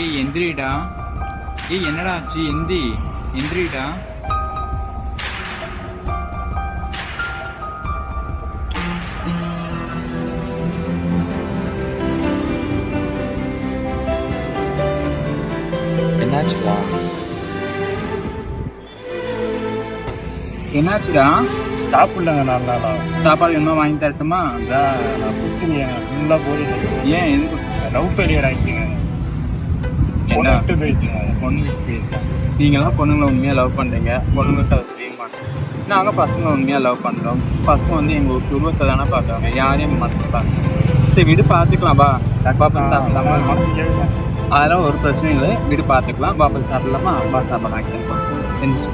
ஏய் எந்திரிடா. ஏய் என்னடா ஆச்சு? எந்திரிடா. என்னாச்சுடா? சாப்பிடலங்க 4 நாளா. சாப்பாடு என்ன வாங்கி தரட்டுமா? அதான் நான் குடிச்சுங்க ஃபுல்லாக போயிட்டு. ஏன் எதுக்கு? லவ் ஃபெயிலியர் ஆயிடுச்சுங்க. என்ன விட்டு போயிடுச்சுங்க. பொண்ணு இருக்கா? நீங்களாம் பொண்ணுங்களை உண்மையாக லவ் பண்ணுறீங்க, பொண்ணுங்களுக்கு அதை தெரிய மாட்டோம். நாங்கள் பசங்களை உண்மையாக லவ் பண்ணுறோம். பசங்க வந்து எங்கள் உருவத்தை தானே பார்க்குறாங்க, யாரையும் மனசுப்பாங்க. சரி விடு, பார்த்துக்கலாம். பாப்பா சாப்பிடலாமா? மனசு கேட்கல. அதெல்லாம் ஒரு பிரச்சனையும் இல்லை, விடு பார்த்துக்கலாம். பாப்பா சாப்பிடலாமா? அப்பா சாப்பிடலாம். எந்திரிச்சு